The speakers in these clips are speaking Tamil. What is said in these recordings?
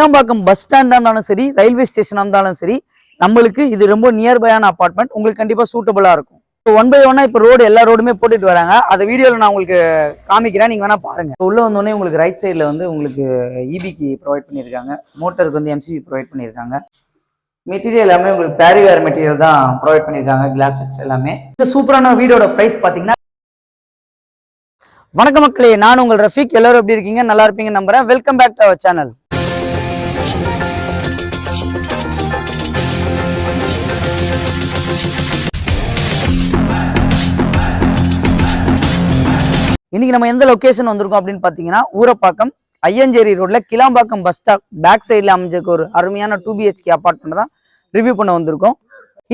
கிளாம்பாக்கம் பஸ் ஸ்டாண்டா இருந்தாலும் சரி, ரயில்வே ஸ்டேஷனா இருந்தாலும் சரி, நம்மளுக்கு இது ரொம்ப நியர்பையான அபார்ட்மெண்ட். உங்களுக்கு கண்டிப்பா சூட்டபிளா இருக்கும். ஒன் பை ஒன்னா இப்ப ரோடு எல்லா ரோடுமே போட்டுட்டு வராங்க. அதை வீடியோல நான் உங்களுக்கு காமிக்கிறேன், நீங்க வேணா பாருங்க. உள்ள வந்தோடனே உங்களுக்கு ரைட் சைட்ல வந்து உங்களுக்கு இபிக்கு ப்ரொவைட் பண்ணியிருக்காங்க. மோட்டருக்கு வந்து எம்சிபி ப்ரொவைட் பண்ணியிருக்காங்க. மெட்டீரியல் எல்லாமே உங்களுக்கு பேரிவேர் மெட்டீரியல் தான் ப்ரொவைட் பண்ணியிருக்காங்க. கிளாஸ் செட்ஸ் எல்லாமே. இந்த சூப்பரான வீடோட பிரைஸ் பாத்தீங்கன்னா, வணக்கம் மக்களே, நான் உங்கள் ரஃபீக். எல்லாரும் எப்படி இருக்கீங்க? நல்லா இருப்பீங்க நம்புறேன். Welcome back to our channel. இன்னைக்கு நம்ம எந்த லொகேஷன் வந்திருக்கோம் அப்படின்னு பாத்தீங்கன்னா, ஊரப்பாக்கம் ஐயஞ்சேரி ரோட்ல கிளாம்பாக்கம் பஸ் ஸ்டாப் பேக் சைட்ல அமைஞ்சிருக்க ஒரு அருமையான 2BHK அபார்ட்மெண்ட் தான் ரிவ்யூ பண்ண வந்திருக்கோம்.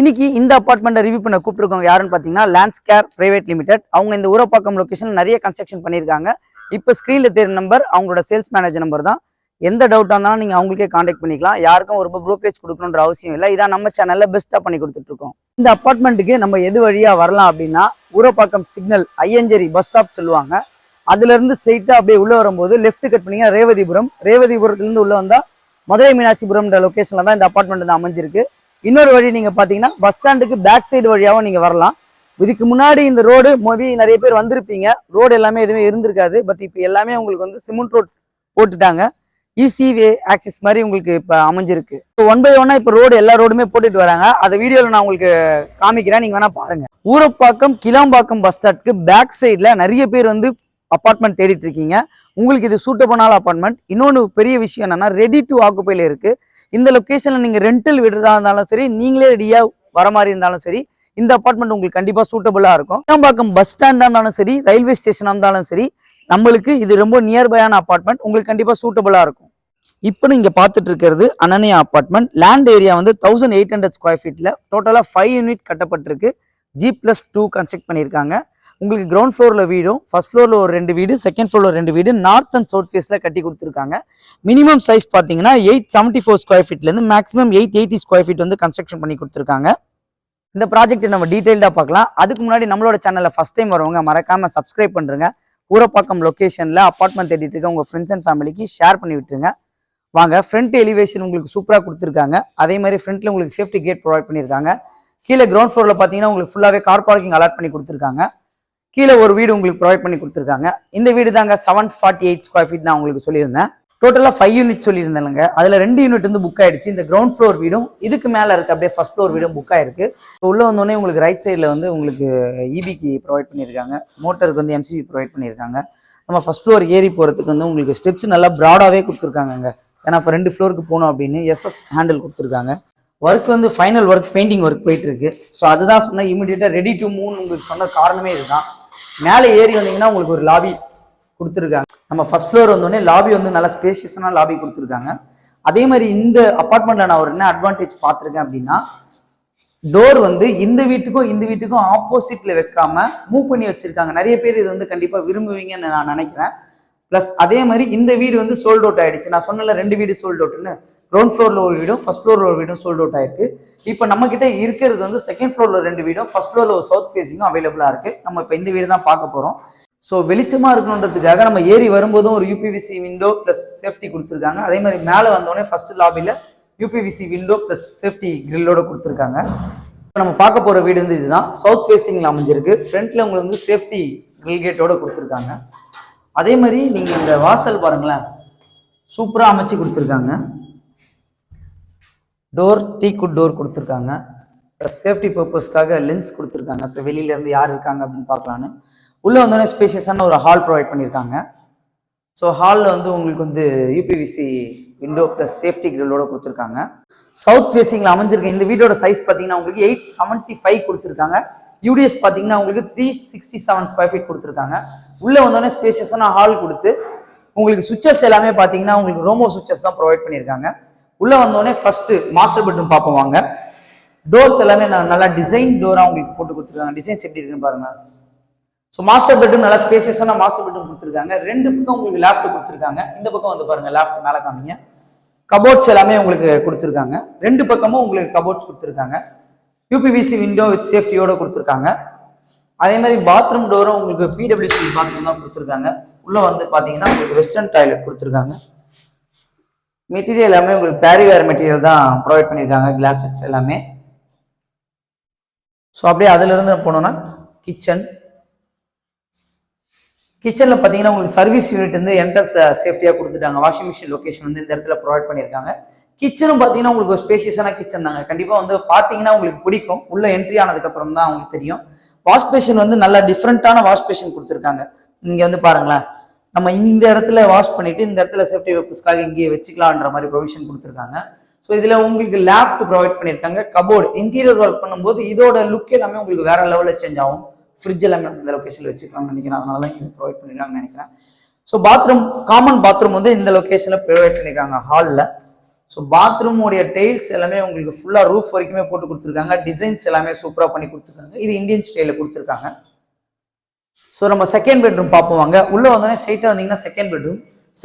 இன்னைக்கு இந்த அபார்ட்மெண்ட்டை ரிவ்யூ பண்ண கூப்பிட்டுருக்கவங்க யாருன்னு பாத்தீங்கன்னா, லேண்ட்ஸ்கேர் பிரைவேட் லிமிடெட். அவங்க இந்த ஊரப்பாக்கம் லொகேஷன் நிறைய கன்ஸ்ட்ரக்ஷன் பண்ணியிருக்காங்க. இப்போ ஸ்கிரீன்ல தெரியுற நம்பர் அவங்களோட சேல்ஸ் மேனேஜர் நம்பர் தான். எந்த டவுட்டா இருந்தாலும் நீங்க அவங்களுக்கே கான்டாக்ட் பண்ணிக்கலாம். யாருக்கும் ஒரு ப்ரோக்கரேஜ் கொடுக்கணுன்ற அவசியம் இல்லை. இதான் நம்ம சேனல்ல பெஸ்டா பண்ணி கொடுத்துட்டு இருக்கோம். இந்த அபார்ட்மெண்ட்டுக்கு நம்ம எது வழியா வரலாம் அப்படின்னா, ஊரப்பாக்கம் சிக்னல் ஐயஞ்சேரி பஸ் ஸ்டாப் சொல்லுவாங்க. அதுல இருந்து ஸ்ட்ரெயிட்டா அப்படியே உள்ள வரும்போது லெஃப்ட் கட் பண்ணீங்க ரேவதிபுரம். ரேவதிபுரத்துல இருந்து உள்ள வந்தா மதுரை மீனாட்சிபுரம்ன்ற லொகேஷன்ல தான் இந்த அபார்ட்மெண்ட் வந்து அமைஞ்சிருக்கு. இன்னொரு வழி நீங்க பாத்தீங்கன்னா, பஸ் ஸ்டாண்டுக்கு பேக் சைடு வழியாவும் நீங்க வரலாம். இதுக்கு முன்னாடி இந்த ரோடு மேபி நிறைய பேர் வந்திருப்பீங்க. ரோடு எல்லாமே எதுவுமே இருந்திருக்காது. பட் இப்போ எல்லாமே உங்களுக்கு வந்து சிமெண்ட் ரோட் போட்டுட்டாங்க. ஈசிவே ஆக்சிஸ் மாதிரி உங்களுக்கு இப்ப அமைஞ்சிருக்கு. ஒன் பை ஒன்னா இப்ப ரோடு எல்லா ரோடுமே போட்டுட்டு வராங்க. அதை வீடியோல நான் உங்களுக்கு காமிக்கிறேன், நீங்க வேணா பாருங்க. ஊரப்பாக்கம் கிளாம்பாக்கம் பஸ் ஸ்டாண்டுக்கு பேக் சைட்ல நிறைய பேர் வந்து அபார்ட்மெண்ட் தேடிட்டு இருக்கீங்க. உங்களுக்கு இது சூட்டபிளான அபார்ட்மெண்ட். இன்னொன்று பெரிய விஷயம் என்னன்னா, ரெடி டு ஆக்குபைல இருக்கு. இந்த லொகேஷன்ல நீங்க ரெண்டல் விடுறதா இருந்தாலும் சரி, நீங்களே ரெடியா வர மாதிரி இருந்தாலும் சரி, இந்த அபார்ட்மெண்ட் உங்களுக்கு கண்டிப்பா சூட்டபிளா இருக்கும். கிளாம்பாக்கம் பஸ் ஸ்டாண்டா இருந்தாலும் சரி, ரயில்வே ஸ்டேஷனா இருந்தாலும் சரி, நம்மளுக்கு இது ரொம்ப நியர்பையான அபார்ட்மெண்ட். உங்களுக்கு கண்டிப்பா சூட்டபிளா இருக்கும். இப்போ நீங்க பார்த்துட்டு இருக்கிறது அனன்யா அபார்ட்மெண்ட். லேண்ட் ஏரியா வந்து 1800 ஸ்கொயர் ஃபீட்ல டோட்டலா 5 யூனிட் கட்டப்பட்டிருக்கு. G+2 கன்ஸ்ட்ரக்ட் பண்ணியிருக்காங்க. உங்களுக்கு கிரவுண்ட் ஃப்ளோர்ல வீடும், ஃபர்ஸ்ட் ஃப்ளோர்ல ஒரு 2 வீடு, செகண்ட் ஃப்ளோர்ல 2 வீடு, நார்த் அண்ட் சவுத் ஃபேஸ்ல கட்டி கொடுத்துருக்காங்க. மினிமம் சைஸ் பார்த்தீங்கன்னா 874 ஸ்கொயர் ஃபீட்ல இருந்து மேக்ஸிமம் 880 ஸ்கொயர் ஃபீட் வந்து கன்ஸ்ட்ரக்ஷன் பண்ணி கொடுத்துருக்காங்க. இந்த ப்ராஜெக்ட் நம்ம டீடைல்டா பார்க்கலாம். அதுக்கு முன்னாடி நம்மளோட சேனல்ல ஃபர்ஸ்ட் டைம் வரவங்க மறக்காம சப்ஸ்கிரைப் பண்றீங்க. ஊரப்பாக்கம் லொகேஷன்ல அபார்ட்மெண்ட் தேடிட்டு இருக்க உங்க ஃப்ரெண்ட்ஸ் அண்ட் ஃபேமிலிக்கு ஷேர் பண்ணி விட்டுருங்க. வாங்க. ஃப்ரண்ட் எலிவேஷன் உங்களுக்கு சூப்பராக கொடுத்துருக்காங்க. அதே மாதிரி ஃப்ரண்ட்ல உங்களுக்கு சேஃப்டி கேட் ப்ரொவைட் பண்ணியிருக்காங்க. கீழே கிரவுண்ட் ஃப்ளோர்ல பார்த்தீங்கன்னா உங்களுக்கு ஃபுல்லாகவே கார் பார்க்கிங் அலாட் பண்ணி கொடுத்துருக்காங்க. கீழே ஒரு வீடு உங்களுக்கு ப்ரொவைட் பண்ணி கொடுத்துருக்காங்க. இந்த வீடு தாங்க 748 ஸ்கொயர் ஃபீட் நான் உங்களுக்கு சொல்லியிருந்தேன். டோட்டலாக 5 யூனிட் சொல்லியிருந்தேங்க. அதில் 2 யூனிட் வந்து புக் ஆயிடுச்சு. இந்த கிரவுண்ட் ஃப்ளோர் வீடும் இதுக்கு மேலே இருக்கு அப்படியே ஃபர்ஸ்ட் ஃப்ளோர் வீடும் புக் ஆயிருக்கு. உள்ள வந்தோடனே உங்களுக்கு ரைட் சைடில் வந்து உங்களுக்கு இபிக்கு ப்ரொவைட் பண்ணியிருக்காங்க. மோட்டருக்கு வந்து எம்சிபி ப்ரொவைட் பண்ணியிருக்காங்க. நம்ம ஃபர்ஸ்ட் ஃப்ளோர் ஏறி போகிறதுக்கு வந்து உங்களுக்கு ஸ்டெப்ஸ் நல்லா ப்ராடாகவே கொடுத்துருக்காங்க. ஏன்னா இப்போ 2 ஃப்ளோருக்கு போகணும் அப்படின்னு எஸ்எஸ் ஹேண்டில் கொடுத்துருக்காங்க. ஒர்க் வந்து ஃபைனல் ஒர்க் பெயிண்டிங் ஒர்க் போயிட்டு இருக்கு. ஸோ அதுதான் சொன்னால் இமீடியட்டாக ரெடி டு மூவ் உங்களுக்கு சொன்ன காரணமே இதுதான். மேலே ஏறி வந்தீங்கன்னா உங்களுக்கு ஒரு லாபி கொடுத்துருக்காங்க. நம்ம ஃபர்ஸ்ட் ஃப்ளோர் வந்தோடனே லாபி வந்து நல்லா ஸ்பேஷியஸான லாபி கொடுத்துருக்காங்க. அதே மாதிரி இந்த அபார்ட்மெண்ட்ல நான் ஒரு என்ன அட்வான்டேஜ் பார்த்துருக்கேன் அப்படின்னா, டோர் வந்து இந்த வீட்டுக்கும் ஆப்போசிட்ல வைக்காம மூவ் பண்ணி வச்சிருக்காங்க. நிறைய பேர் இது வந்து கண்டிப்பா விரும்புவீங்கன்னு நான் நினைக்கிறேன். பிளஸ் அதே மாதிரி இந்த வீடு வந்து சோல்ட் அவுட் ஆயிடுச்சு. நான் சொன்னல 2 வீடு சோல்ட் அவுட்னு. கிரவுண்ட் ஃப்ளோர்ல ஒரு வீடும் ஃபர்ஸ்ட் ஃப்ளோர்ல ஒரு வீடும் சோல்ட் அவுட் ஆயிருக்கு. இப்போ நம்ம கிட்ட இருக்கிறது வந்து செகண்ட் ஃப்ளோர்ல 2 வீடும், ஃபர்ஸ்ட் ஃப்ளோர்ல ஒரு சவுத் ஃபேசிங்கும் அவைலபிளா இருக்கு. நம்ம இப்போ இந்த வீடு தான் பார்க்க போறோம். ஸோ வெளிச்சமா இருக்கணுன்றதுக்காக நம்ம ஏறி வரும்போதும் ஒரு யூபிவிசி விண்டோ பிளஸ் சேஃப்டி கொடுத்துருக்காங்க. அதே மாதிரி மேலே வந்தோடனே ஃபர்ஸ்ட் லாபியில் யூபிவிசி விண்டோ பிளஸ் சேஃப்டி கிரில்லோட கொடுத்துருக்காங்க. இப்போ நம்ம பார்க்க போற வீடு வந்து இதுதான். சவுத் ஃபேசிங்ல அமைஞ்சிருக்கு. ஃப்ரண்ட்ல உங்களுக்கு வந்து சேஃப்டி கிரில் கேட்டோட கொடுத்துருக்காங்க. அதே மாதிரி நீங்க இந்த வாசல் பாருங்களேன், சூப்பரா அமைச்சு கொடுத்துருக்காங்க. டோர் டீக்குட் டோர் கொடுத்துருக்காங்க. சேஃப்டி பர்பஸ்க்காக லென்ஸ் கொடுத்துருக்காங்க. ஸோ வெளியில இருந்து யார் இருக்காங்க அப்படின்னு பார்க்கலான்னு. உள்ள வந்தோடனே ஸ்பேஷியஸான ஒரு ஹால் ப்ரொவைட் பண்ணியிருக்காங்க. ஸோ ஹாலில் வந்து உங்களுக்கு வந்து யூபிவிசி விண்டோ பிளஸ் சேஃப்டி கிரில்லோட கொடுத்துருக்காங்க. சவுத் ஃபேசிங்ல அமைஞ்சிருக்க இந்த வீடோட சைஸ் பார்த்தீங்கன்னா உங்களுக்கு 875 கொடுத்துருக்காங்க. யூடிஎஸ் பார்த்தீங்கன்னா உங்களுக்கு 367 ஸ்கொயர் ஃபீட் கொடுத்துருக்காங்க. உள்ள வந்தோடனே ஸ்பேஷியஸான ஹால் கொடுத்து உங்களுக்கு சுவிச்சஸ் எல்லாமே பார்த்தீங்கன்னா உங்களுக்கு ரோமோ சுவிச்சஸ் தான் ப்ரொவைட் பண்ணியிருக்காங்க. உள்ள வந்தோடனே ஃபர்ஸ்ட் மாஸ்டர் பெட்ரூம் பார்ப்போம் வாங்க. டோர்ஸ் எல்லாமே நல்லா டிசைன் டோரா உங்களுக்கு போட்டு கொடுத்துருக்காங்க. டிசைன்ஸ் எப்படி இருக்குன்னு பாருங்க. ஸோ மாஸ்டர் பெட்ரூம் நல்லா ஸ்பேசியஸான மாஸ்டர் பெட்ரூம் கொடுத்துருக்காங்க. 2 பக்கம் உங்களுக்கு லேஃப்ட் கொடுத்துருக்காங்க. இந்த பக்கம் வந்து பாருங்க, லேஃப்ட் மேலே காமிங்க. கபோர்ட்ஸ் எல்லாமே உங்களுக்கு கொடுத்துருக்காங்க. 2 பக்கமும் உங்களுக்கு கபோர்ட்ஸ் கொடுத்துருக்காங்க. யூபிவிசி விண்டோ வித் சேஃப்டியோட கொடுத்துருக்காங்க. அதே மாதிரி பாத்ரூம் டோரும் உங்களுக்கு பிடபிள்யூசி பாத்ரூம் தான் கொடுத்துருக்காங்க. உள்ள வந்து பாத்தீங்கன்னா உங்களுக்கு வெஸ்டர்ன் டாய்லெட் கொடுத்துருக்காங்க. மெட்டீரியல் எல்லாமே உங்களுக்கு பேரிவேர் மெட்டீரியல் தான் ப்ரொவைட் பண்ணியிருக்காங்க, கிளாஸ் செட்ஸ் எல்லாமே. ஸோ அப்படியே அதிலிருந்து போனோம்னா கிச்சனில் பார்த்தீங்கன்னா உங்களுக்கு சர்வீஸ் யூனிட் வந்து என்ட்ரன்ஸ் சேஃப்டியாக கொடுத்துட்டாங்க. வாஷிங் மிஷின் லொக்கேஷன் வந்து இந்த இடத்துல ப்ரொவைட் பண்ணியிருக்காங்க. கிச்சனும் பார்த்தீங்கன்னா உங்களுக்கு ஒரு ஸ்பேஷியஸான கிச்சன் தாங்க. கண்டிப்பாக வந்து பார்த்தீங்கன்னா உங்களுக்கு பிடிக்கும். உள்ள என்ட்ரி ஆனதுக்கப்புறம் தான் உங்களுக்கு தெரியும். வாஷ் பேஷன் வந்து நல்லா டிஃப்ரெண்ட்டான வாஷ் பேஷன் கொடுத்துருக்காங்க. இங்கே வந்து பாருங்களேன், நம்ம இந்த இடத்துல வாஷ் பண்ணிட்டு இந்த இடத்துல சேஃப்டி பர்பஸ்க்காக இங்கேயே வச்சுக்கலான்ற மாதிரி ப்ரொவிஷன் கொடுத்துருக்காங்க. ஸோ இதில் உங்களுக்கு லேஃப்ட் ப்ரொவைட் பண்ணியிருக்காங்க. கபோர்டு இன்டீரியர் ஒர்க் பண்ணும்போது இதோட லுக் எல்லாமே உங்களுக்கு வேற லெவலில் சேஞ்ச் ஆகும். ஃப்ரிட்ஜ் எல்லாமே இந்த லொக்கேஷனில் வச்சுக்கலாம்னு நினைக்கிறேன். அதனால தான் இங்கே ப்ரொவைட் பண்ணிருக்காங்கன்னு நினைக்கிறேன். ஸோ பாத்ரூம், காமன் பாத்ரூம் வந்து இந்த லொக்கேஷனில் ப்ரொவைட் பண்ணியிருக்காங்க ஹாலில். ஸோ பாத்ரூம் உடைய டைல்ஸ் எல்லாமே உங்களுக்கு ஃபுல்லாக ரூஃப் வரைக்குமே போட்டு கொடுத்துருக்காங்க. டிசைன்ஸ் எல்லாமே சூப்பராக பண்ணி கொடுத்துருக்காங்க. இது இந்தியன் ஸ்டைலில் கொடுத்துருக்காங்க. ஸோ நம்ம செகண்ட் பெட்ரூம் பார்ப்போம் வாங்க. உள்ளே வந்தோடனே ஸ்ட்ரைட்டாக வந்தீங்கன்னா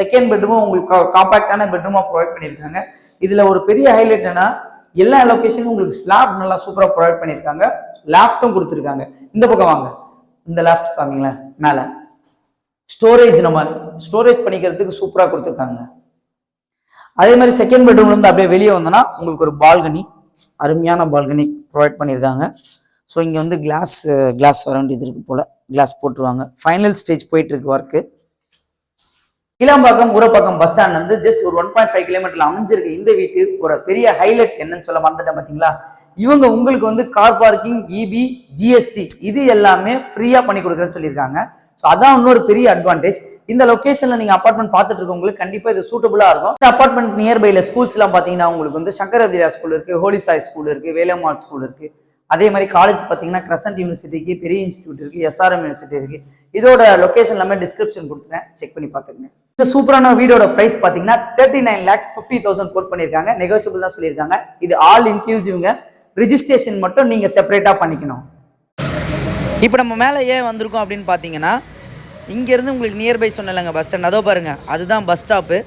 செகண்ட் பெட்ரூமும் உங்களுக்கு காம்பாக்டான பெட்ரூமாக ப்ரொவைட் பண்ணியிருக்காங்க. இதில் ஒரு பெரிய ஹைலைட் என்ன, எல்லா லொக்கேஷனும் உங்களுக்கு ஸ்லாப் நல்லா சூப்பராக ப்ரொவைட் பண்ணியிருக்காங்க. லேஃப்ட்டும் கொடுத்துருக்காங்க. இந்த பக்கம் வாங்க, இந்த லேஃப்ட் பாருங்களேன், மேலே ஸ்டோரேஜ் நம்ம ஸ்டோரேஜ் பண்ணிக்கிறதுக்கு சூப்பராக கொடுத்துருக்காங்க. அதே மாதிரி செகண்ட் பெட்ரூம்ல இருந்து அப்படியே வெளியே வந்தோம்னா உங்களுக்கு ஒரு பால்கனி, அருமையான பால்கனி ப்ரொவைட் பண்ணியிருக்காங்க. ஸோ இங்கே வந்து கிளாஸ் வர வேண்டியது இருக்கு போல, கிளாஸ் போட்டுருவாங்க. ஃபைனல் ஸ்டேஜ் போயிட்டு இருக்கு work. Kilambakkam Urapakkam bus stand வந்து ஜஸ்ட் ஒரு 1.5 கிலோமீட்டர்ல அமைஞ்சிருக்கு. இந்த வீட்டு ஒரு பெரிய ஹைலைட் என்னன்னு சொல்ல மறந்துட்டேன் பாத்தீங்களா, இவங்க உங்களுக்கு வந்து கார் பார்க்கிங், இபி, ஜிஎஸ்டி இது எல்லாமே ஃப்ரீயா பண்ணி கொடுக்குறேன்னு சொல்லியிருக்காங்க. ஸோ அதான் இன்னொரு பெரிய அட்வான்டேஜ். இந்த லொகேஷன்ல நீங்க அபார்ட்மெண்ட் பார்த்துட்டு இருக்கவங்களுக்கு கண்டிப்பா இது சூட்டபுளா இருக்கும். இந்த அபார்ட்மெண்ட் நியர்பைல ஸ்கூல்ஸ் எல்லாம் பாத்தீங்கன்னா உங்களுக்கு வந்து சங்கரதிரா ஸ்கூல் இருக்கு, ஹோலி சாய் ஸ்கூல் இருக்கு, வேலம்மாள் ஸ்கூல் இருக்கு. அதே மாதிரி காலேஜ் பார்த்தீங்கன்னா கிரசன்ட் யூனிவர்சிட்டிக்கு பெரிய இன்ஸ்டியூட் இருக்கு, எஸ்ஆர்எம் யூனிவர்சிட்டி இருக்கு. இதோட லொகேஷன் எல்லாமே டிஸ்கிரிப்ஷன் கொடுத்துறேன், செக் பண்ணி பார்த்துக்கங்க. இந்த சூப்பரான வீடோட பிரைஸ் பார்த்தீங்கன்னா 39,50,000 கோட் பண்ணியிருக்காங்க. நெகோசியபிள் தான் சொல்லியிருக்காங்க. இது ஆல் இன்க்ளூசிவ்ங்க. ரிஜிஸ்ட்ரேஷன் மட்டும் நீங்க செப்பரேட்டா பண்ணிக்கணும். இப்போ நம்ம மேலே ஏன் வந்திருக்கோம் அப்படின்னு பார்த்தீங்கன்னா, இங்கேருந்து உங்களுக்கு நியர்பை சொன்னலங்க பஸ் ஸ்டாண்ட், அதோ பாருங்க, அதுதான் bus stop,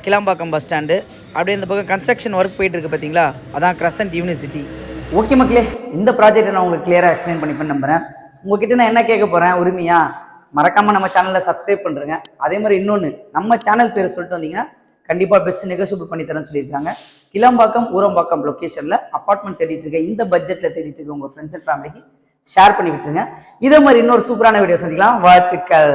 Kilambakkam bus stand. அப்படியே இந்த பக்கம் கன்ஸ்ட்ரக்ஷன் ஒர்க் போயிட்டு இருக்கு பார்த்தீங்களா, அதான் கிரசன்ட் யூனிவர்சிட்டி. ஓகே மக்களே, இந்த ப்ராஜெக்டை நான் உங்களுக்கு கிளியராக எக்ஸ்பிளைன் பண்ணிப்பேன் நம்புறேன். உங்ககிட்ட நான் என்ன கேட்க போகிறேன், உரிமையா மறக்காமல் நம்ம சேனலில் சப்ஸ்கிரைப் பண்ணுறேங்க. அதே மாதிரி இன்னொன்று, நம்ம சேனல் பேர் சொல்லிட்டு வந்தீங்கன்னா கண்டிப்பாக பெஸ்ட் நெகோசியபிள் பண்ணி தரேன்னு சொல்லியிருக்காங்க. கிளாம்பாக்கம் ஊரம்பாக்கம் லொக்கேஷனில் அப்பார்ட்மெண்ட் தேடிட்டு இருக்க, இந்த பட்ஜெட்டில் தேடிட்டு இருக்க உங்கள் ஃப்ரெண்ட்ஸ் அண்ட் ஃபேமிலிக்கு ஷேர் பண்ணி விட்டுருங்க. இதே மாதிரி இன்னொரு சூப்பரான வீடியோ சந்திக்கலாம். வாழ்த்துக்கள்.